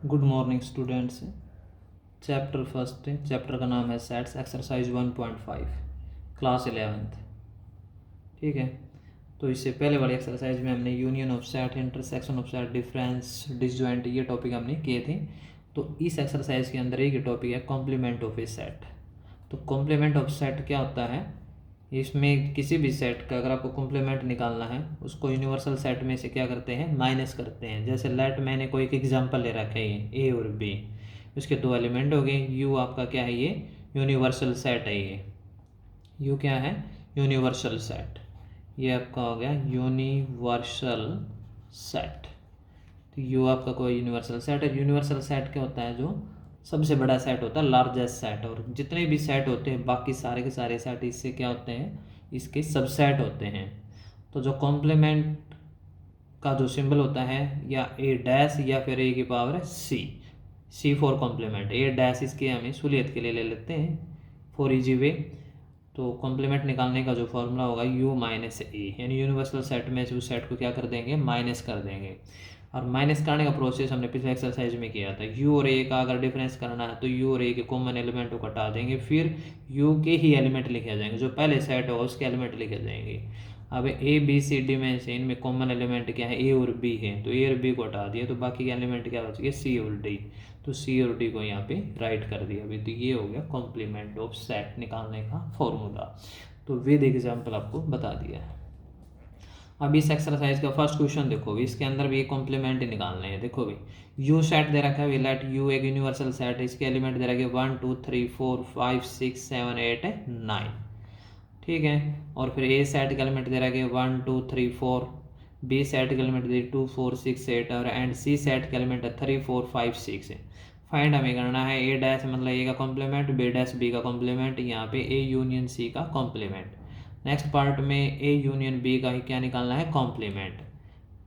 Good morning students. Chapter first है, chapter का नाम है सेट्स, एक्सरसाइज 1.5, क्लास 11th। ठीक है, तो इससे पहले वाली एक्सरसाइज में हमने union of set, intersection of set, difference, disjoint, ये टॉपिक हमने किए थे। तो इस एक्सरसाइज के अंदर एक टॉपिक है कॉम्प्लीमेंट ऑफ ए सेट। तो कॉम्प्लीमेंट ऑफ सेट क्या होता है? इसमें किसी भी सेट का अगर आपको कॉम्प्लीमेंट निकालना है, उसको यूनिवर्सल सेट में से क्या करते हैं, माइनस करते हैं। जैसे लेट मैंने कोई एक एग्जांपल ले रखा है, ये ए और बी, उसके दो एलिमेंट हो गए। यू आपका क्या है, ये यूनिवर्सल सेट है। ये यू क्या है, यूनिवर्सल सेट। ये आपका हो गया यूनिवर्सल सेट। तो यू आपका कोई यूनिवर्सल सेट है। यूनिवर्सल सेट क्या होता है? जो सबसे बड़ा सेट होता है, लार्जेस्ट सेट। और जितने भी सेट होते हैं, बाकी सारे के सारे सेट इससे क्या होते हैं, इसके सबसेट होते हैं। तो जो कॉम्प्लीमेंट का जो सिंबल होता है, या ए डैश या फिर ए की power C for complement. A dash इसके हम सहूलियत के लिए ले लेते हैं फॉर इजी वे। तो कॉम्प्लीमेंट निकालने का जो फॉर्मूला होगा यू माइनस ए, यानी यूनिवर्सल सेट में से उस सेट को क्या कर देंगे, माइनस कर देंगे। और माइनस करने का प्रोसेस हमने पिछले एक्सरसाइज में किया था। यू और ए का अगर डिफरेंस करना है तो यू और ए के कॉमन एलिमेंट को हटा देंगे, फिर यू के ही एलिमेंट लिखे जाएंगे, जो पहले सेट होगा उसके एलिमेंट लिखे जाएंगे। अब ए बी सी डी में से इनमें कॉमन एलिमेंट क्या है, ए और बी है, तो ए और बी को हटा दिया तो बाकी के एलिमेंट क्या बच गए, सी और डी। तो सी और डी को यहाँ पे राइट कर दिया अभी। तो ये हो गया कॉम्प्लीमेंट ऑफ सेट निकालने का फॉर्मूला। तो विद एग्जाम्पल आपको बता दिया है। अब इस एक्सरसाइज का फर्स्ट क्वेश्चन देखो, इसके अंदर भी एक कॉम्प्लीमेंट ही निकालने हैं। देखो भाई, यू सेट दे रखा है, लेट यू एक यूनिवर्सल सेट है, इसके एलिमेंट दे रखे 1 2 3 4 5 6 7 8 9। ठीक है, और फिर ए सेट के एलिमेंट दे रखे 1 2 3 4, बी सेट के एलिमेंट दे 2 4 6 8, और एंड सी सेट के एलिमेंट है 3 4 5 6 है। फाइंड हमें करना है ए डैश मतलब ए का कॉम्प्लीमेंट, बी डैश बी का कॉम्प्लीमेंट, यहाँ पे ए यूनियन सी का कॉम्प्लीमेंट। नेक्स्ट पार्ट में ए यूनियन बी का ही क्या निकालना है, कॉम्प्लीमेंट।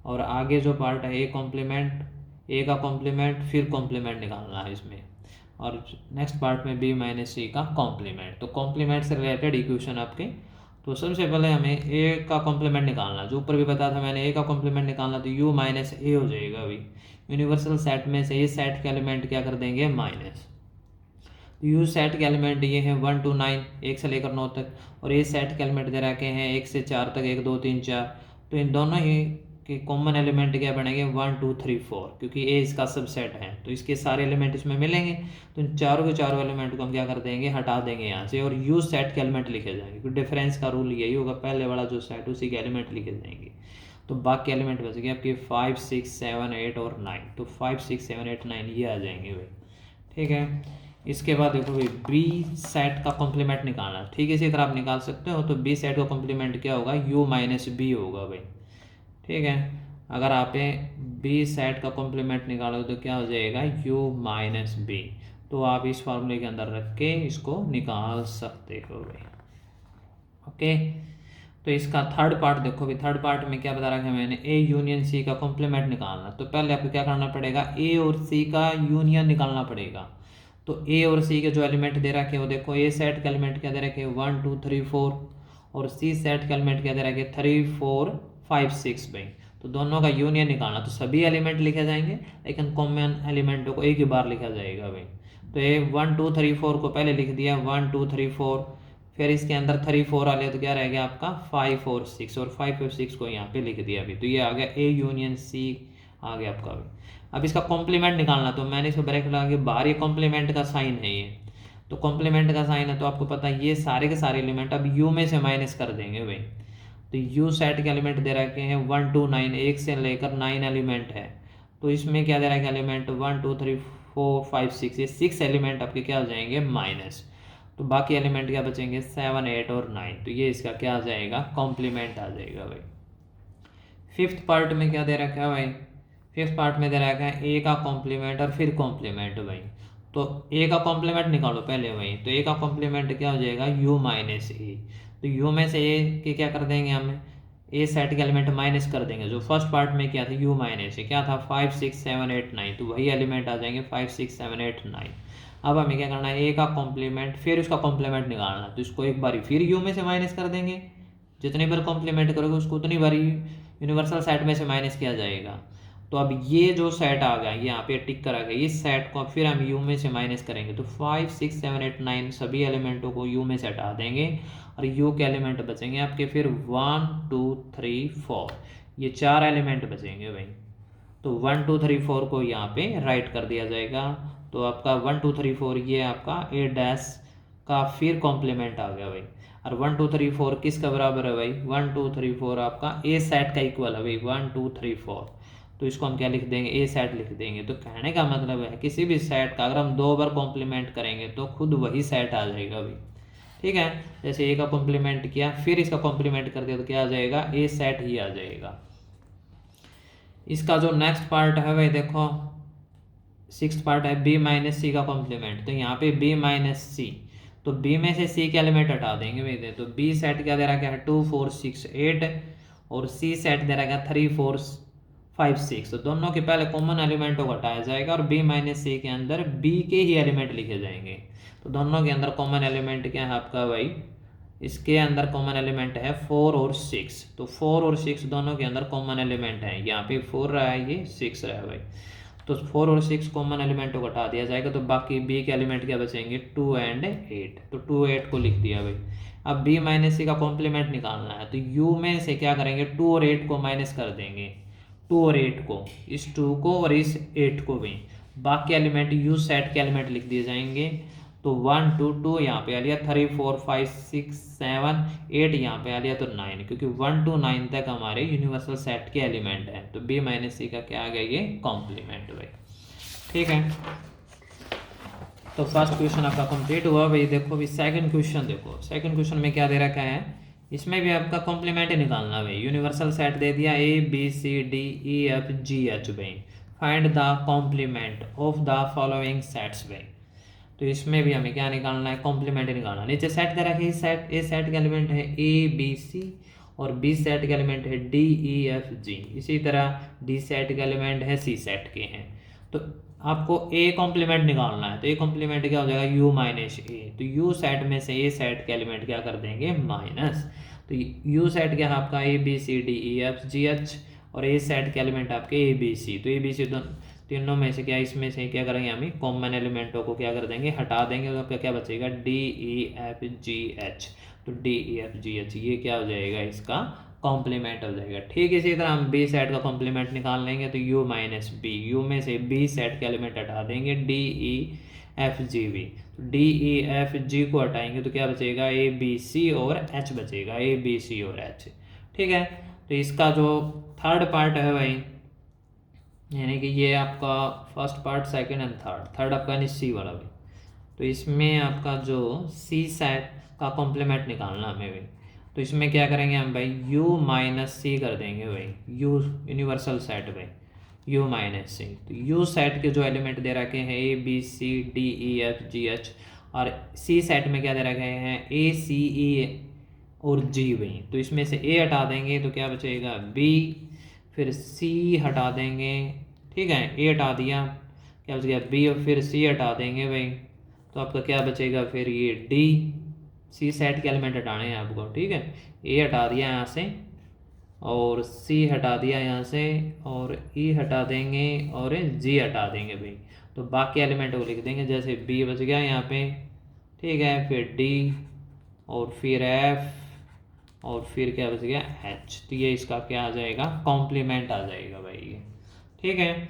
और आगे जो पार्ट है ए कॉम्प्लीमेंट, ए का कॉम्प्लीमेंट, फिर कॉम्प्लीमेंट निकालना है इसमें। और नेक्स्ट पार्ट में बी माइनस सी का कॉम्प्लीमेंट। तो कॉम्प्लीमेंट से रिलेटेड इक्वेशन आपके। तो सबसे पहले हमें ए का कॉम्प्लीमेंट निकालना, जो ऊपर भी बताया था मैंने, ए का कॉम्प्लीमेंट निकालना, तो यू माइनस ए हो जाएगा। अभी यूनिवर्सल सेट में से ये सेट के एलिमेंट क्या कर देंगे, माइनस। तो यू सेट के एलिमेंट ये हैं 1 to 9, 1 से लेकर 9 तक, और ये सेट के एलिमेंट दे रखे हैं 1 से 4 तक, 1 2 3 4। तो इन दोनों ही के कॉमन एलिमेंट क्या बनेंगे, 1 2 3 4, क्योंकि ए इसका सबसेट है तो इसके सारे एलिमेंट इसमें मिलेंगे। तो इन चारों के चारों एलिमेंट को हम क्या कर देंगे, हटा देंगे यहाँ से, और यू सेट के एलिमेंट लिखे जाएंगे, क्योंकि डिफरेंस का रूल यही होगा, पहले वाला जो सेट उसी के एलिमेंट लिखे जाएंगे। तो बाकी एलिमेंट बच गए आपके 5 6 7 8 और 9। तो 5 6 7 8 9 ये आ जाएंगे भाई। ठीक है, इसके बाद देखो भाई, बी सेट का कॉम्प्लीमेंट निकालना। ठीक है, इसी तरह आप निकाल सकते हो। तो बी सेट का कॉम्प्लीमेंट क्या होगा, यू माइनस बी होगा भाई। ठीक है, अगर आप बी सेट का कॉम्प्लीमेंट निकालो तो क्या हो जाएगा, यू माइनस बी। तो आप इस फॉर्मूले के अंदर रख के इसको निकाल सकते हो भाई। ओके, तो इसका थर्ड पार्ट देखो भी, थर्ड पार्ट में क्या बता रखा है मैंने, ए यूनियन सी का कॉम्प्लीमेंट निकालना। तो पहले आपको क्या करना पड़ेगा, ए और सी का यूनियन निकालना पड़ेगा। तो ए और सी के जो एलिमेंट दे रखे हैं वो देखो, ए सेट के एलिमेंट क्या दे रखे हैं 1 2 3 4, और सी सेट के एलिमेंट क्या दे रखे हैं 3 4 5 6 भाई। तो दोनों का यूनियन निकालना, तो सभी एलिमेंट लिखे जाएंगे, लेकिन कॉमन एलिमेंटों को एक ही बार लिखा जाएगा भाई। तो ये 1 2 3 4 को पहले लिख दिया, 1 2 3 4, फिर इसके अंदर 3 4 आ लिया, तो क्या रह गया आपका 5 और 6, और 5 और 6 को यहाँ पे लिख दिया अभी। तो ये आ गया ए यूनियन सी आ गया आपका अभी। अब इसका कॉम्प्लीमेंट निकालना, तो मैंने इसको ब्रैकेट लगा के बाहर, ये कॉम्प्लीमेंट का साइन है ये। तो कॉम्प्लीमेंट का साइन है तो आपको पता है ये सारे के सारे एलिमेंट अब यू में से माइनस कर देंगे भाई। तो यू सेट के एलिमेंट दे रखे हैं 1 2 9, 1 से लेकर 9 एलिमेंट है। तो इसमें क्या दे रखा है एलिमेंट 1 2 3 4 5 6, ये 6 एलिमेंट आपके क्या हो जाएंगे, माइनस। तो बाकी एलिमेंट क्या बचेंगे, 7 8 और 9। तो ये इसका क्या आ जाएगा, कॉम्प्लीमेंट आ जाएगा भाई। फिफ्थ पार्ट में क्या दे रखा है भाई, फिफ्थ पार्ट में दे रखा है ए का कॉम्प्लीमेंट और फिर कॉम्प्लीमेंट भाई। तो ए का कॉम्प्लीमेंट निकालो पहले भाई। तो ए का कॉम्प्लीमेंट क्या हो जाएगा, यू माइनस ए। तो यू में से ए के क्या कर देंगे हम, ए सेट के एलिमेंट माइनस कर देंगे। जो फर्स्ट पार्ट में क्या था, यू माइनस ए क्या था, 5 6 7 8 9, तो वही एलिमेंट आ जाएंगे 5 6 7 8 9। अब हमें क्या करना है, ए का कॉम्प्लीमेंट फिर उसका कॉम्प्लीमेंट निकालना। तो इसको एक बारी फिर यू में से माइनस कर देंगे, जितनी बार कॉम्प्लीमेंट करोगे उसको उतनी बारी यूनिवर्सल सेट में से माइनस किया जाएगा। तो अब ये जो सेट आ गया यहाँ पे टिक करा गया, इस सेट को फिर हम यू में से माइनस करेंगे तो 5 6 7 8 9 सभी एलिमेंटों को यू में से हटा देंगे और यू के एलिमेंट बचेंगे आपके फिर 1 2 3 4, ये 4 एलिमेंट बचेंगे भाई। तो 1 2 3 4 को यहाँ पे राइट कर दिया जाएगा। तो आपका 1 2 3 4 ये आपका ए डैश का फिर कॉम्प्लीमेंट आ गया भाई। और 1 2 3 4 किसका बराबर है भाई, 1 2 3 4 आपका ए सेट का इक्वल है भाई 1 2 3 4। तो इसको हम क्या लिख देंगे, ए सेट लिख देंगे। तो कहने का मतलब है किसी भी सेट का अगर हम 2 बार कॉम्प्लीमेंट करेंगे तो खुद वही सेट आ जाएगा भाई। ठीक है, जैसे ए का कॉम्प्लीमेंट किया फिर इसका कॉम्प्लीमेंट कर दिया तो क्या आ जाएगा, ए सेट ही आ जाएगा। इसका जो नेक्स्ट पार्ट है भाई देखो, 6th पार्ट है बी माइनस सी का कॉम्प्लीमेंट। तो यहाँ पे बी माइनस सी, तो बी में से सी के एलिमेंट हटा देंगे भाई। तो बी सेट क्या दे रहा है 2 4 6 8 और सी सेट दे रहा है 3 4 5 6। तो दोनों के पहले कॉमन एलिमेंट को हटाया जाएगा और बी माइनस सी के अंदर बी के ही एलिमेंट लिखे जाएंगे। तो दोनों के अंदर कॉमन एलिमेंट क्या है आपका भाई, इसके अंदर कॉमन एलिमेंट है 4 और 6। तो 4 और 6 दोनों के अंदर कॉमन एलिमेंट है, यहाँ पे 4 रहा है ये 6 रहा है भाई। तो 4 और 6 कॉमन एलिमेंट को हटा दिया जाएगा तो बाकी बी के एलिमेंट क्या बचेंगे 2 एंड 8। तो 2 8 को लिख दिया भाई। अब बी माइनस सी का कॉम्प्लीमेंट निकालना है तो यू में से क्या करेंगे 2 और 8 को माइनस कर देंगे, 2 और 8 को, इस 2 को और इस 8 को भी। बाकी एलिमेंट यू सेट के एलिमेंट लिख दिए जाएंगे। तो 1 2 2 यहाँ पे आ लिया, 3 4 5 6 7 8 यहाँ पे आ लिया तो 9, क्योंकि 1 to 9 तक हमारे यूनिवर्सल सेट के एलिमेंट हैं। तो बी माइनस सी का क्या आ गया ये कॉम्प्लीमेंट भाई। ठीक है, तो फर्स्ट क्वेश्चन आपका कंप्लीट हुआ भाई। देखो अभी सेकंड क्वेश्चन देखो, सेकंड क्वेश्चन में क्या दे रखा है, इसमें भी आपका कॉम्प्लीमेंट निकालना भाई। यूनिवर्सल सेट दे दिया A B C D E F G H भाई। Find the complement of the following sets भाई। तो इसमें भी हमें क्या निकालना है, कॉम्प्लीमेंट निकालना। नीचे सेट दे रखा है, सेट ए सेट के एलिमेंट है ए बी सी और बी सेट के एलिमेंट है डी ई एफ जी। इसी तरह डी सेट के एलिमेंट है सी सेट के हैं। तो आपको ए कॉम्प्लीमेंट निकालना है। तो ए कॉम्प्लीमेंट क्या हो जाएगा यू माइनस ए। तो यू सेट में से ए सेट के एलिमेंट क्या कर देंगे माइनस। तो यू सेट क्या है आपका A B C D E F G H और ए सेट के एलिमेंट आपके ए बी सी। तो ए बी सी तीनों में से क्या, इसमें से क्या करेंगे हम कॉमन एलिमेंटों को क्या कर देंगे हटा देंगे। तो आपका क्या बचेगा D E F G H. तो D E F G H ये क्या हो जाएगा इसका कॉम्प्लीमेंट हो जाएगा। ठीक इसी तरह हम बी सेट का कॉम्प्लीमेंट निकाल लेंगे। तो यू माइनस बी, यू में से बी सेट के एलिमेंट हटा देंगे D E F G B. D E F G को हटाएंगे तो क्या बचेगा ए बी सी और एच बचेगा, ए बी सी और एच। ठीक है, तो इसका जो थर्ड पार्ट है भाई, यानी कि ये आपका first part second and third आपका यानी सी वाला भाई। तो इसमें आपका जो सी सेट का कॉम्प्लीमेंट निकालना हमें भाई। तो इसमें क्या करेंगे हम भाई u माइनस सी कर देंगे भाई, u यूनिवर्सल सेट भाई u माइनस सी। तो u सेट के जो एलिमेंट दे रखे हैं A B C D E F G H और सी सेट में क्या दे रखे हैं ए सी ई और जी भाई। तो इसमें से a हटा देंगे तो क्या बचेगा b, फिर c हटा देंगे। ठीक है, a हटा दिया क्या बच गया b और फिर c हटा देंगे भाई। तो आपका क्या बचेगा फिर ये d, सी सेट के एलिमेंट हटाने हैं आपको। ठीक है, ए हटा दिया यहाँ से और सी हटा दिया यहाँ से और ई हटा देंगे और जी हटा देंगे भाई। तो बाकी एलिमेंट को लिख देंगे, जैसे बी बच गया यहाँ पे। ठीक है, फिर डी और फिर एफ और फिर क्या बच गया एच। तो ये इसका क्या आ जाएगा कॉम्प्लीमेंट आ जाएगा भाई ये। ठीक है,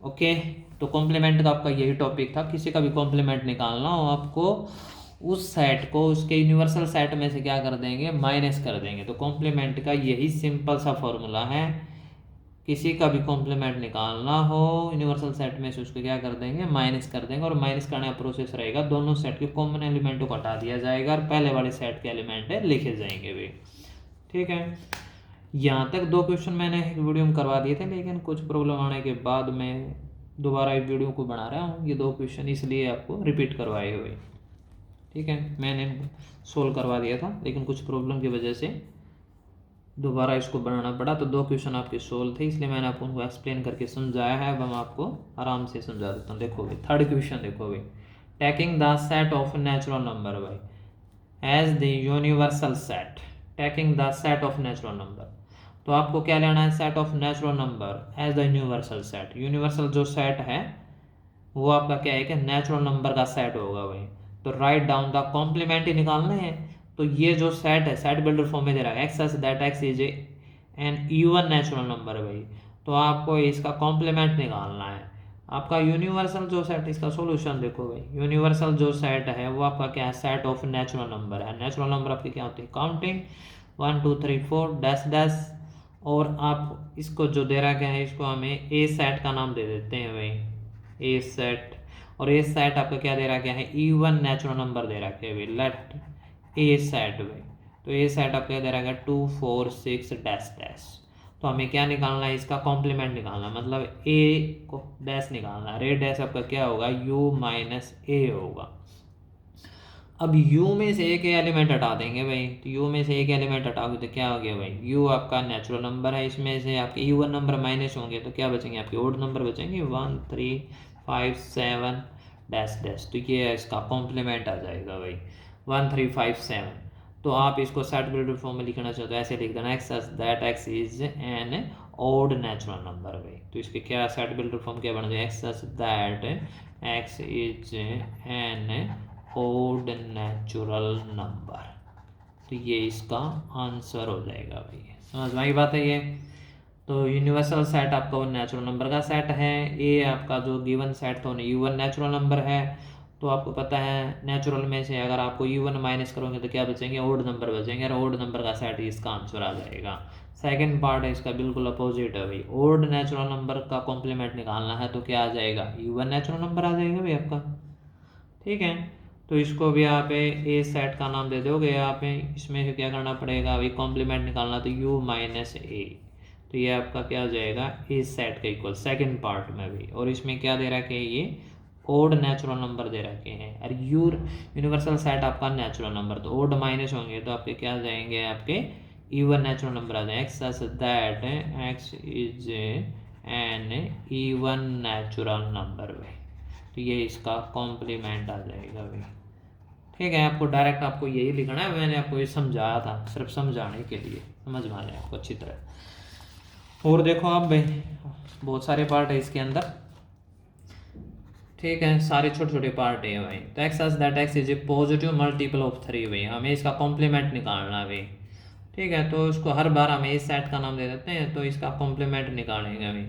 ओके। तो कॉम्प्लीमेंट का आपका यही टॉपिक था। किसी का भी कॉम्प्लीमेंट निकालना हो आपको उस सेट को उसके यूनिवर्सल सेट में से क्या कर देंगे माइनस कर देंगे। तो कॉम्प्लीमेंट का यही सिंपल सा फॉर्मूला है। किसी का भी कॉम्प्लीमेंट निकालना हो यूनिवर्सल सेट में से उसको क्या कर देंगे माइनस कर देंगे। और माइनस करने का प्रोसेस रहेगा, दोनों सेट के कॉमन एलिमेंटों को हटा दिया जाएगा और पहले वाले सेट के एलिमेंट लिखे जाएंगे भी। ठीक है, यहाँ तक 2 क्वेश्चन मैंने एक वीडियो में करवा दिए थे, लेकिन कुछ प्रॉब्लम आने के बाद मैं दोबारा इस वीडियो को बना रहा हूँ। ये 2 क्वेश्चन इसलिए आपको रिपीट करवाए हुए। ठीक है, मैंने सोल्व करवा दिया था लेकिन कुछ प्रॉब्लम की वजह से दोबारा इसको बनाना पड़ा। तो 2 क्वेश्चन आपके सोल्व थे, इसलिए मैंने आपको उनको एक्सप्लेन करके समझाया है। अब हम आपको आराम से समझा देता हूँ। देखो भाई थर्ड क्वेश्चन देखो भाई, taking the set of natural number भाई as the universal set, taking the set of natural number. तो आपको क्या लेना है, set of natural number as the universal set. Universal जो सेट है वो आपका क्या है कि नेचुरल नंबर का सेट होगा भाई। तो राइट डाउन द कॉम्प्लीमेंट ही निकालने हैं। तो ये जो सेट है, सेट बिल्डर फॉर्म में दे रहा है X such that X is N even natural number भाई। तो आपको इसका कॉम्प्लीमेंट निकालना है। आपका यूनिवर्सल जो सेट, इसका सॉल्यूशन देखो भाई, यूनिवर्सल जो सेट है वो आपका क्या है, सेट ऑफ नेचुरल नंबर है। नेचुरल नंबर आपकी क्या होती है, काउंटिंग 1 2 3 4 डैश डैश। और आप इसको जो दे रहा क्या है, इसको हमें ए सेट का नाम दे देते हैं भाई, ए सेट। और ए सेट आपका क्या दे रहा क्या है, इवन नेचुरल नंबर दे रखा है भाई, लेट ए सेट भाई। तो ए सेट आपका दे रखा है 2 4 6 डैश डैश। तो हमें क्या निकालना है, इसका कॉम्प्लीमेंट निकालना, मतलब ए को डैश निकालना है। ए डैश आपका क्या होगा, यू माइनस ए होगा। अब u में से एक एलिमेंट हटा देंगे भाई, तो u में से एक एलिमेंट हटाओगे तो क्या हो गया भाई, u आपका नेचुरल नंबर है, इसमें से आपके इवन नंबर माइनस होंगे तो क्या बचेंगे, आपके ओड नंबर बचेंगे 1 3 5 7 डैश डैश। तो ये इसका कॉम्प्लीमेंट आ जाएगा भाई 1 3 5 7। तो आप इसको सेट बिल्डर फॉर्म में लिखना चाहते हो, ऐसे लिख देना X that X is an odd natural number भाई। तो इसके क्या सेट बिल्डर फॉर्म क्या बन जाएगा, X that X is an odd natural number. तो ये इसका आंसर हो जाएगा भाई, समझ में आई बात है ये। तो यूनिवर्सल सेट आपका वो नेचुरल नंबर का सेट है। ए आपका जो गिवन सेट था इवन नेचुरल नंबर है। तो आपको पता है नेचुरल में से अगर आपको इवन माइनस करोगे तो क्या बचेंगे, ओड नंबर बचेंगे, और ओड नंबर का सेट ही इसका आंसर आ जाएगा। सेकंड पार्ट है इसका बिल्कुल अपोजिट है भाई, ओड नेचुरल नंबर का कॉम्प्लीमेंट निकालना है तो क्या आ जाएगा, इवन नेचुरल नंबर आ जाएगा भाई आपका। ठीक है, तो इसको भी आप ए सेट का नाम दे दोगे आप। इसमें से क्या करना पड़ेगा अभी, कॉम्प्लीमेंट निकालना, तो यू माइनस ए। तो ये आपका क्या हो जाएगा, ए सेट का इक्वल सेकंड पार्ट में भी। और इसमें क्या दे रखे हैं, ये ओड नेचुरल नंबर दे रखे हैं। और यूनिवर्सल सेट आपका नेचुरल नंबर, तो ओड माइनस होंगे तो आपके क्या जाएंगे, आपके इवन नेचुरल नंबर आ जाएंगे। X such that X is N even natural number भाई। तो ये इसका कॉम्प्लीमेंट आ जाएगा भाई। ठीक है, आपको डायरेक्ट आपको यही लिखना है, मैंने आपको ये समझाया था सिर्फ समझाने के लिए, समझ में आ जाए आपको अच्छी तरह। और देखो आप भाई, बहुत सारे पार्ट है इसके अंदर। ठीक है, सारे छोटे छोटे पार्ट है भाई। तो X such that X is a positive multiple of 3 भाई, हमें इसका कॉम्प्लीमेंट निकालना है भाई। ठीक है, तो इसको हर बार हम इस सेट का नाम दे देते हैं, तो इसका कॉम्प्लीमेंट निकालेंगे भाई।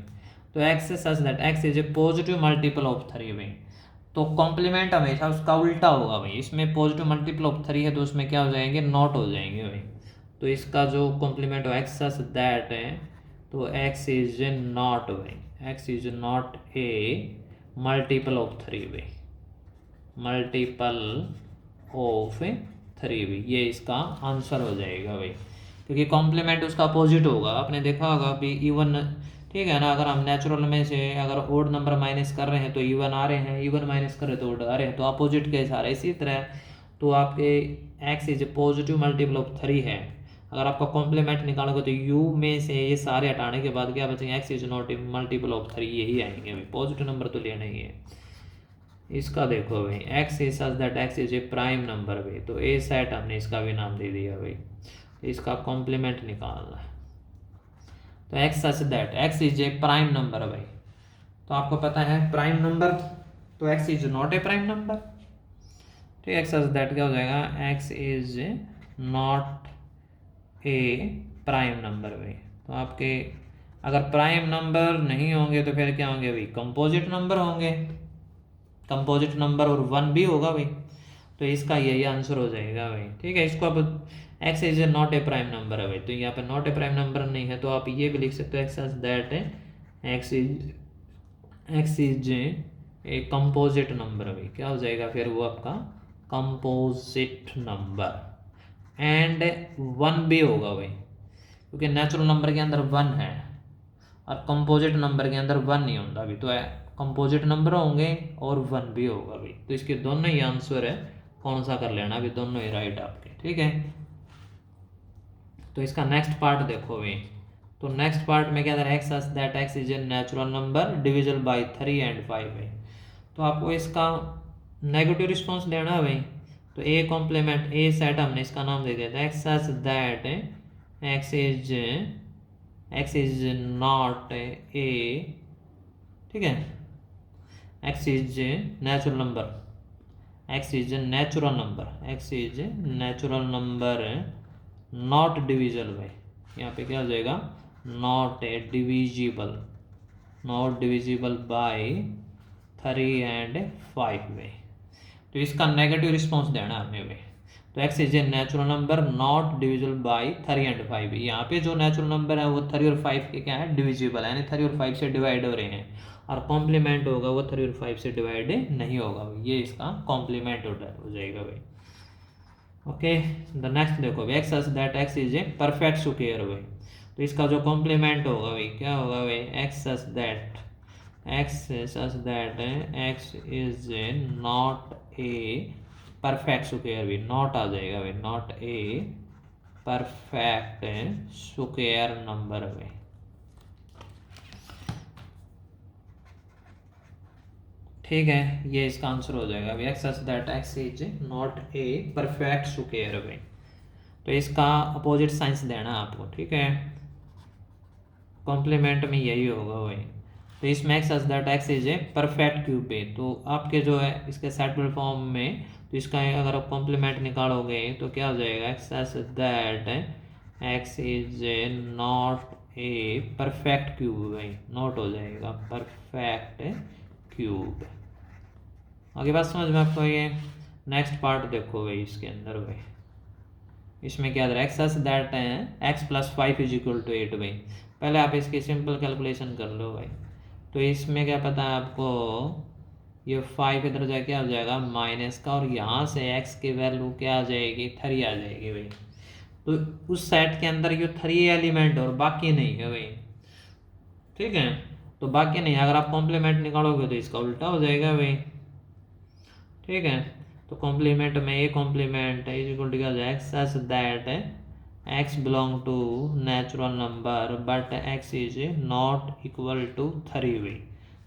तो X such that X is a positive multiple of 3 भाई। तो कॉम्प्लीमेंट हमेशा उसका उल्टा होगा भाई, इसमें पॉजिटिव मल्टीपल ऑफ 3 है तो उसमें क्या हो जाएंगे, नॉट हो जाएंगे भाई। तो इसका जो कॉम्प्लीमेंट हो एक्स सच दैट है, तो एक्स इज नॉट भाई, x is not a multiple of 3 भाई, मल्टीपल ऑफ 3 भाई, ये इसका आंसर हो जाएगा भाई। क्योंकि कॉम्प्लीमेंट उसका अपोजिट होगा, आपने देखा होगा भी इवन। ठीक है ना, अगर हम नेचुरल में से अगर ओड नंबर माइनस कर रहे हैं तो इवन आ रहे हैं, इवन माइनस कर रहे हैं तो ओड आ रहे हैं, तो अपोजिट के सारे इसी तरह। तो आपके x is positive multiple of 3 है, अगर आपका कॉम्प्लीमेंट निकालोगे तो यू में से ये सारे हटाने के बाद क्या बचेंगे, x is not multiple of 3, यही आएंगे भाई, पॉजिटिव नंबर तो लेना ही है। इसका देखो भाई, x is such that X is a prime number भाई, तो ए सेट हमने इसका भी नाम दे दिया भाई। इसका कॉम्प्लीमेंट निकालना है, तो X such that X is a prime number भाई। तो आपको पता है प्राइम नंबर, तो x is not a prime number. ठीक है, एक्स सच दैट क्या हो जाएगा, x is not a prime number भाई। तो आपके अगर प्राइम नंबर नहीं होंगे तो फिर क्या होंगे भाई, कंपोजिट नंबर होंगे, कंपोजिट नंबर और 1 भी होगा भाई। तो इसका यही आंसर हो जाएगा भाई। ठीक है, इसको अब x is not a prime number है भाई, तो यहाँ पे नॉट ए प्राइम नंबर नहीं है, तो आप ये भी लिख सकते हो x such that X is a composite number भाई। क्या हो जाएगा फिर वो आपका कंपोजिट नंबर, एंड 1 भी होगा भाई, क्योंकि नेचुरल नंबर के अंदर 1 है और कंपोजिट नंबर के अंदर 1 नहीं होता अभी। तो कंपोजिट नंबर होंगे और 1 भी होगा भाई। तो इसके दोनों ही आंसर है, कौन सा कर लेना अभी, दोनों ही राइट आपके। ठीक है, तो इसका नेक्स्ट पार्ट देखो भाई। तो नेक्स्ट पार्ट में क्या था, x such that X is a natural number divisible by 3 and 5 भाई। तो आपको इसका नेगेटिव रिस्पॉन्स देना है भाई। तो ए कॉम्प्लीमेंट ए सेट हमने इसका नाम दे दिया था, x such that X is x is not a, ठीक है, x is natural number, x is natural number, x is natural number not divisible by, यहाँ पे क्या हो जाएगा, not a divisible, not divisible by 3 and 5 में। तो इसका नेगेटिव रिस्पॉन्स देना है हमें। तो x is a natural number not divisible by 3 and 5। यहाँ पे जो नेचुरल नंबर है वो 3 और 5 के क्या है, डिविजिबल है, यानी 3 और 5 से डिवाइड हो रहे हैं, और कॉम्प्लीमेंट होगा वो 3 और 5 से डिवाइड नहीं होगा भाई, ये इसका कॉम्प्लीमेंट हो जाएगा भाई। ओके, द नेक्स्ट देखो भाई, X such that X is a perfect square भाई। तो इसका जो कॉम्प्लीमेंट होगा भाई क्या होगा भाई, X such that x is not a perfect square भी, नॉट आ जाएगा भाई, not a perfect square number में, ठीक है, ये इसका आंसर हो जाएगा भाई, X such that X is not a perfect square भाई। तो इसका अपोजिट साइंस देना है आपको, ठीक है, कॉम्प्लीमेंट में यही होगा भाई। तो इसमें x such that X is a perfect cube है, तो आपके जो है इसके सेटल फॉर्म में, तो इसका अगर आप कॉम्प्लीमेंट निकालोगे तो क्या हो जाएगा, X such that X is a not a perfect cube भाई, नॉट हो जाएगा परफेक्ट क्यूब। आगे बात समझ में आपको, ये नेक्स्ट पार्ट देखो भाई, इसके अंदर भाई इसमें क्या है, X such that X plus 5 is equal to 8 भाई। पहले आप इसकी सिंपल कैलकुलेशन कर लो भाई। तो इसमें क्या पता है आपको, ये 5 इधर जाके क्या हो जाएगा माइनस का, और यहाँ से x की वैल्यू क्या आ जाएगी, 3 आ जाएगी भाई। तो उस सेट के अंदर ये 3 एलिमेंट और बाकी नहीं है भाई, ठीक है, तो बाकी नहीं, अगर आप कॉम्प्लीमेंट निकालोगे तो इसका उल्टा हो जाएगा भाई, ठीक है। तो कॉम्प्लीमेंट में ये कॉम्प्लीमेंट इज इक्वल टू क्या हो जाएगा, X such that X belong to natural number but X is not equal to 3 भाई,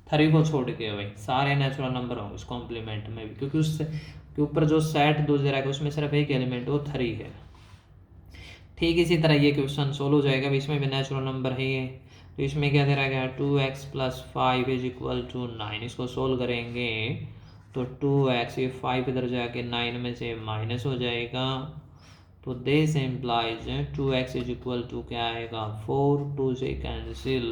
3 को छोड़ के भाई सारे नेचुरल नंबर होंगे इस कॉम्प्लीमेंट में भी, क्योंकि उससे के ऊपर जो सेट दो दे रहा है उसमें सिर्फ एक एलिमेंट वो 3 है। ठीक इसी तरह ये क्वेश्चन सोल्व हो जाएगा, इसमें भी नेचुरल नंबर है ये। तो इसमें क्या दे रहा है, 2x plus 5 is equal to 9, इसको सोल्व करेंगे तो 2x, ये 5 इधर जाके 9 में से माइनस हो जाएगा, तो this implies 2x is equal to क्या आएगा 4, 2 से कैंसिल,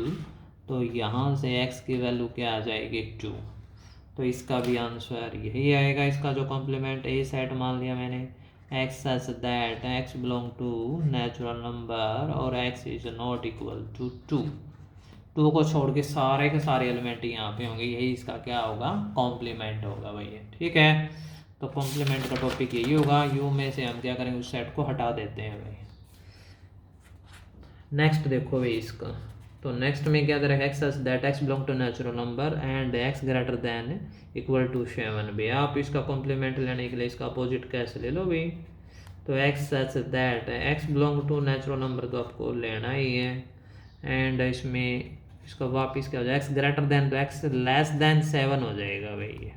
तो यहाँ से x की वैल्यू क्या आ जाएगी 2। तो इसका भी आंसर यही आएगा, इसका जो कॉम्प्लीमेंट ए सेट मान लिया मैंने, x such that x belong to natural number और x is not equal to 2 को छोड़ के सारे एलिमेंट यहाँ पे होंगे, यही इसका क्या होगा कॉम्प्लीमेंट होगा भैया, ठीक है। तो कॉम्प्लीमेंट का टॉपिक यही होगा, यू में से हम क्या करेंगे उस सेट को हटा देते हैं भाई। नेक्स्ट देखो भाई इसका, तो नेक्स्ट में क्या दे रहा है, X such that X belong to natural number and X greater than equal to 7 भाई। आप इसका कॉम्प्लीमेंट लेने के लिए इसका अपोजिट कैसे ले लो भाई, तो X such that X belong to natural number तो आपको लेना ही है, एंड इसमें इसका वापिस क्या हो जाएगा, एक्स ग्रेटर देन, तो एक्स लेस देन 7 हो जाएगा भाई ये,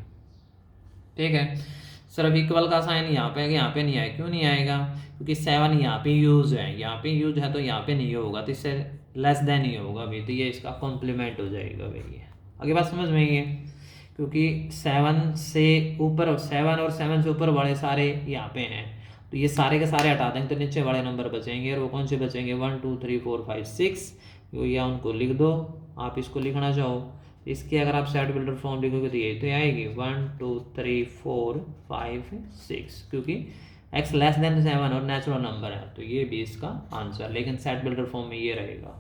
ठीक है। सिर्फ इक्वल का साइन यहाँ पे नहीं आएगा, क्यों नहीं आएगा, क्योंकि 7 यहाँ पे यूज है, यहाँ पे यूज है तो यहाँ पे नहीं होगा, तो इससे लेस देन ही होगा भाई, तो ये इसका कॉम्प्लीमेंट हो जाएगा भाई। आगे बात समझ में ही है, क्योंकि 7 से ऊपर, 7 और 7 से ऊपर वाले सारे यहाँ पे हैं, तो ये सारे के सारे हटा देंगे तो नीचे वाले नंबर बचेंगे, और वो कौन से बचेंगे 1 2 3 4 5 6, या उनको लिख दो, आप इसको लिखना चाहो इसकी अगर आप सेट बिल्डर फॉर्म लिखोगे तो ये तो आएगी 1 2 3 4 5 6, क्योंकि x लेस देन 7 और नेचुरल नंबर है, तो ये भी इसका आंसर, लेकिन सेट बिल्डर फॉर्म में ये रहेगा।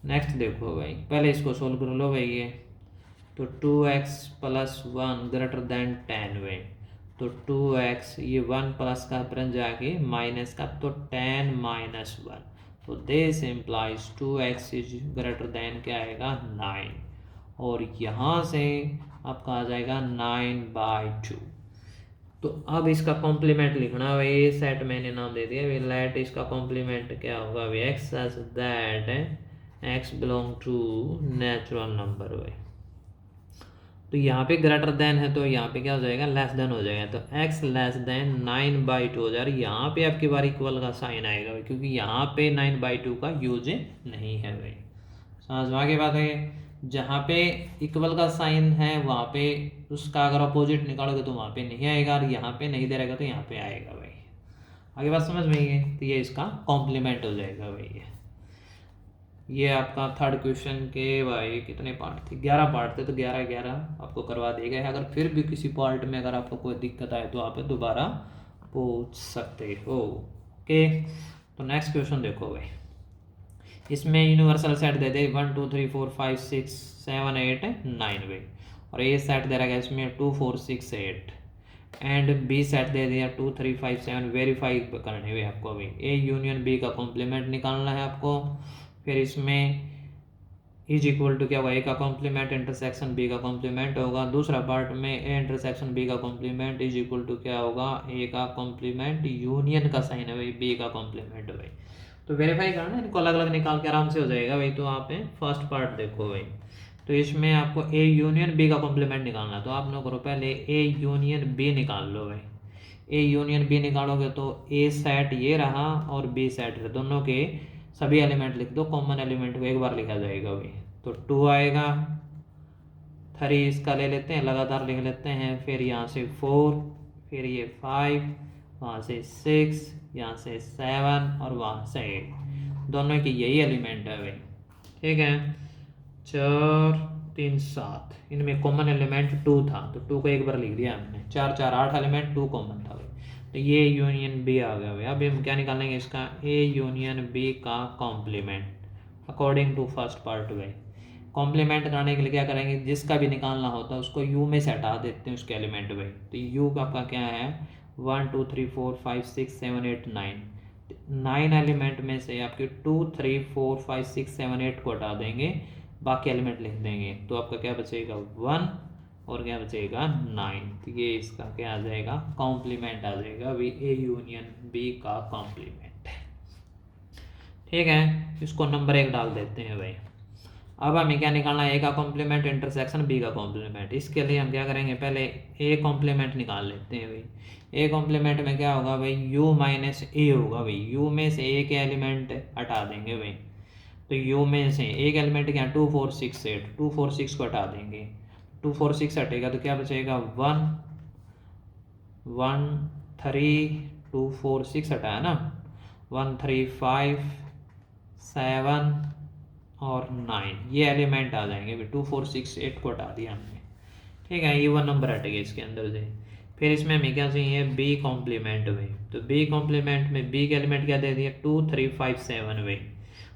नेक्स्ट देखो भाई, पहले इसको सोल्व कर लो भाई, ये तो 2x प्लस 1 ग्रेटर देन 10 भाई, तो 2x ये 1 प्लस का बन जाके माइनस का, तो 10 माइनस 1, तो this implies 2x is greater than क्या आएगा 9, और यहाँ से आपका आ जाएगा 9/2। तो अब इसका कॉम्प्लीमेंट लिखना है भाई, सेट मैंने नाम दे दिया भाई, लेट इसका कॉम्प्लीमेंट क्या होगा भाई, X such that X belong to natural number भाई। तो यहाँ पे ग्रेटर देन है तो यहाँ पे क्या हो जाएगा, लेस देन हो जाएगा। तो x लेस देन 9/2 हो जाएगा। यहाँ पे आपकी बार इक्वल का साइन आएगा भाई, क्योंकि यहाँ पे 9/2 का यूज नहीं है भाई। समझ में आगे बात है। जहाँ पे इक्वल का साइन है वहाँ पे उसका अगर अपोजिट निकालोगे तो वहाँ पे नहीं आएगा, और यहाँ पे नहीं दे रहेगा तो यहाँ पे आएगा भाई। आगे बात समझ में आई है। तो ये इसका कॉम्प्लीमेंट हो जाएगा भाई। ये आपका थर्ड क्वेश्चन के भाई कितने पार्ट थे, 11 पार्ट थे, तो 11 आपको करवा देगा। अगर फिर भी किसी पार्ट में अगर आपको कोई दिक्कत आए तो आप दोबारा पूछ सकते हो। ओके, तो नेक्स्ट क्वेश्चन देखो भाई। इसमें यूनिवर्सल सेट दे दे 1 2 3 4 5 6 7 8 9 भाई, और ए सेट दे रहा है इसमें 2 4 6 8, एंड बी सेट दे दिया 2 3 5 7। वेरीफाई करने हुए आपको अभी ए यूनियन बी का कॉम्प्लीमेंट निकालना है आपको। फिर इसमें इज इक्वल टू क्या होगा, ए का कॉम्प्लीमेंट इंटरसेक्शन बी का कॉम्प्लीमेंट होगा। दूसरा पार्ट में ए इंटरसेक्शन बी का कॉम्प्लीमेंट इज इक्वल टू क्या होगा, ए का कॉम्प्लीमेंट यूनियन का साइन है भाई, बी का कॉम्प्लीमेंट भाई। तो वेरीफाई करना है, इनको अलग अलग निकाल के आराम से हो जाएगा भाई। तो आप फर्स्ट पार्ट देखो भाई। तो इसमें आपको ए यूनियन बी का कॉम्प्लीमेंट निकालना है, तो आप लोग करो पहले ए यूनियन बी निकाल लो भाई। ए यूनियन बी निकालोगे तो ए सेट ये रहा और बी सेट रहा, दोनों के सभी एलिमेंट लिख दो, कॉमन एलिमेंट को एक बार लिखा जाएगा भाई। तो 2 आएगा, 3 इसका ले लेते हैं, लगातार लिख लेते हैं। फिर यहाँ से 4, फिर ये 5, वहाँ से 6, यहाँ से 7 और वहाँ से 8, दोनों की यही एलिमेंट है भाई। ठीक है, 4 3 7, इनमें कॉमन एलिमेंट 2 था, तो 2 को एक बार लिख दिया हमने। 4 4 8 एलिमेंट, 2 कॉमन था भाई। तो ये यूनियन बी आ गया भाई। अब हम क्या निकालेंगे इसका, ए यूनियन बी का complement according to first part भाई। कॉम्प्लीमेंट करने के लिए क्या करेंगे, जिसका भी निकालना होता है उसको यू में से हटा देते हैं उसके एलिमेंट भाई। तो यू का आपका क्या है 1 2 3 4 5 6 7 8 9, 9 एलिमेंट में से आपके 2 3 4 5 6 7 8 को हटा देंगे, बाकी एलिमेंट लिख देंगे। तो आपका क्या बचेगा 1 और क्या बचेगा 9। तो ये इसका क्या आ जाएगा, कॉम्प्लीमेंट आ जाएगा अभी, ए यूनियन बी का कॉम्प्लीमेंट। ठीक है, इसको नंबर 1 डाल देते हैं भाई। अब हमें क्या निकालना है, ए का कॉम्प्लीमेंट इंटरसेक्शन बी का कॉम्प्लीमेंट। इसके लिए हम क्या करेंगे, पहले ए कॉम्प्लीमेंट निकाल लेते हैं भाई। ए कॉम्प्लीमेंट में क्या होगा भाई, यू माइनस ए होगा भाई। यू में से ए के एलिमेंट हटा देंगे भाई। तो यू में से एक एलिमेंट क्या 2 4 6 8, 2 4 6 को हटा देंगे, 2 4 6 हटेगा तो क्या बचेगा 1 1 3 2 4 6 हटाया ना, 1 3 5 7 और 9, ये एलिमेंट आ जाएंगे भाई। 2 4 6 8 को हटा दिया हमने। ठीक है, ये 1 नंबर हटेगा इसके अंदर से। फिर इसमें हमें क्या चाहिए, बी कॉम्प्लीमेंट भाई। तो बी कॉम्प्लीमेंट में बी के एलिमेंट क्या दे दिया 2 3 5 7 भाई।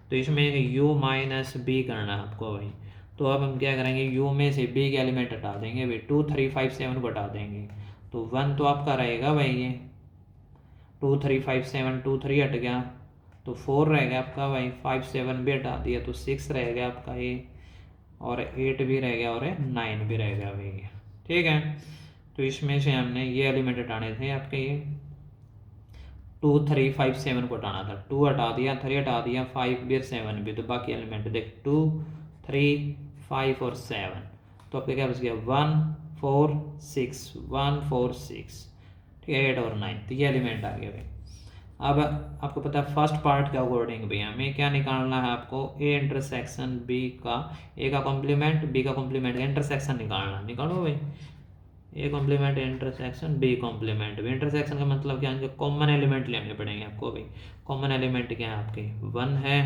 तो इसमें u माइनस बी करना है आपको भाई। तो अब हम क्या करेंगे, u में से b के एलिमेंट हटा देंगे भाई, 2 3 5 7 को हटा देंगे। तो 1 तो आपका रहेगा भाई, ये 2 3 5 7 2 3 हट गया, तो 4 रह गया आपका भाई। 5 7 भी हटा दिया तो 6 रह गया आपका ये, और 8 भी रह गया और 9 भी रह गया भाई। ठीक है, तो इसमें से हमने ये एलिमेंट हटाने थे आपके, ये 2 3 5 7 को हटाना था। 2 हटा दिया, 3 हटा दिया, 5 भी और 7 भी, तो बाकी एलिमेंट देख 2 3 5 और 7, तो आपके क्या बच गया 1 4 6 1 4 6। ठीक है, 8 और 9, तो ये एलिमेंट आ गया भाई। अब आपको पता है फर्स्ट पार्ट के अकॉर्डिंग भी हमें क्या निकालना है, आपको ए इंटरसेक्शन बी का, ए का कॉम्प्लीमेंट बी का कॉम्प्लीमेंट का इंटरसेक्शन निकालना। निकालो भाई, A complement intersection B complement. Intersection का मतलब क्या है, कॉमन एलिमेंट लेने पड़ेंगे आपको भाई। कॉमन एलिमेंट क्या है आपके 1 है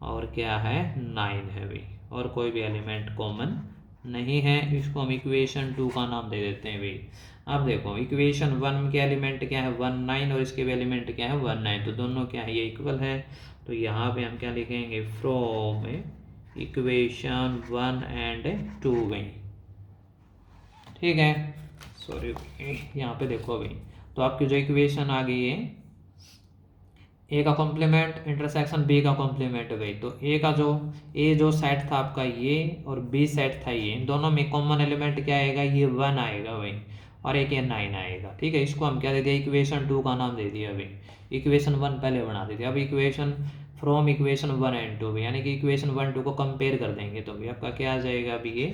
और क्या है 9 है भाई, और कोई भी एलिमेंट कॉमन नहीं है। इसको हम इक्वेशन 2 का नाम दे देते हैं भाई। अब देखो इक्वेशन 1 के एलिमेंट क्या है 1 9, और इसके भी एलिमेंट क्या है 1 9, तो दोनों क्या है ये इक्वल है। तो यहाँ पे हम क्या लिखेंगे, फ्रॉम इक्वेशन 1 एंड 2 भाई। ठीक है, सॉरी यहाँ पे देखो भाई, तो आपकी जो इक्वेशन आ गई है, ए का कॉम्प्लीमेंट इंटरसेक्शन बी का कॉम्प्लीमेंट भाई। तो ए जो सेट था आपका ये, और बी सेट था ये, इन दोनों में कॉमन एलिमेंट क्या आएगा, ये 1 आएगा भाई, और एक ये 9 आएगा। ठीक है, इसको हम क्या दे दिया, इक्वेशन 2 का नाम दे दिया भाई। इक्वेशन 1 पहले बना देते, अब इक्वेशन फ्रॉम इक्वेशन 1 एंड 2, यानी कि इक्वेशन 1 2 को कंपेयर कर देंगे, तो भी आपका क्या आ जाएगा अभी, ये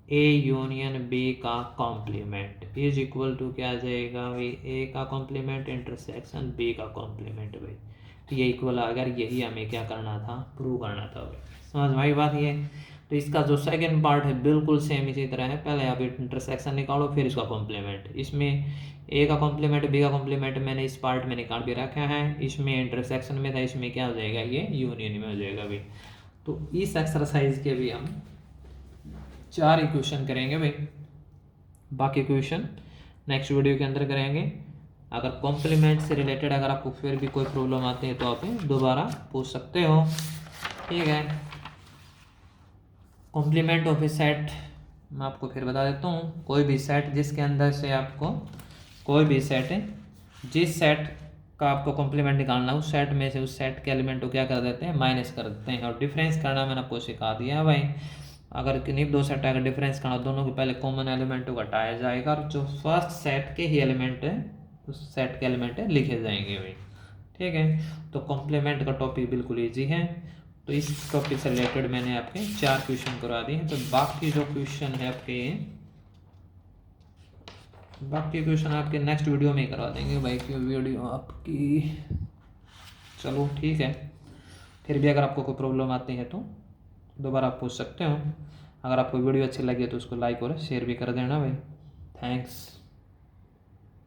ए यूनियन बी का कॉम्प्लीमेंट इज इक्वल टू क्या आ जाएगा भाई, ए का कॉम्प्लीमेंट इंटरसेक्शन बी का कॉम्प्लीमेंट भाई। तो ये इक्वल आ गया, यही हमें क्या करना था, प्रूव करना था भाई। समझ में आई बात ये। तो इसका जो सेकंड पार्ट है बिल्कुल सेम इसी तरह है, पहले आप इंटरसेक्शन निकालो फिर इसका कॉम्प्लीमेंट। इसमें ए का कॉम्प्लीमेंट बी का कॉम्प्लीमेंट मैंने इस पार्ट में निकाल भी रखा है, इसमें इंटरसेक्शन में था, इसमें क्या हो जाएगा, ये यूनियन में हो जाएगा भाई। तो इस एक्सरसाइज के भी हम 4 इक्वेशन करेंगे भाई, बाकी इक्वेशन नेक्स्ट वीडियो के अंदर करेंगे। अगर कॉम्प्लीमेंट से रिलेटेड अगर आपको फिर भी कोई प्रॉब्लम आती है तो आप दोबारा पूछ सकते हो, ठीक है। कॉम्प्लीमेंट ऑफ ए सेट मैं आपको फिर बता देता हूँ, कोई भी सेट जिसके अंदर से आपको कोई भी सेट है, जिस सेट का आपको कॉम्प्लीमेंट निकालना है उस सेट में से उस सेट के एलिमेंट को क्या कर देते हैं, माइनस कर देते हैं। और डिफरेंस करना मैंने आपको सिखा दिया है भाई। अगर किन्हीं दो सेट अगर डिफरेंस करना, दोनों के पहले कॉमन एलिमेंट को हटाया जाएगा और जो फर्स्ट सेट के ही एलिमेंट है उस सेट के एलिमेंट लिखे जाएंगे भाई, ठीक है। तो कॉम्प्लीमेंट का टॉपिक बिल्कुल ईजी है। तो इस टॉपिक से रिलेटेड मैंने आपके 4 क्वेश्चन करवा दिए हैं। तो बाकी जो क्वेश्चन है आपके नेक्स्ट वीडियो में ही करवा देंगे भाई, की वीडियो आपकी। चलो ठीक है, फिर भी अगर आपको कोई प्रॉब्लम आती है तो दोबारा आप पूछ सकते हो। अगर आपको वीडियो अच्छी लगी तो उसको लाइक और शेयर भी कर देना भाई। थैंक्स।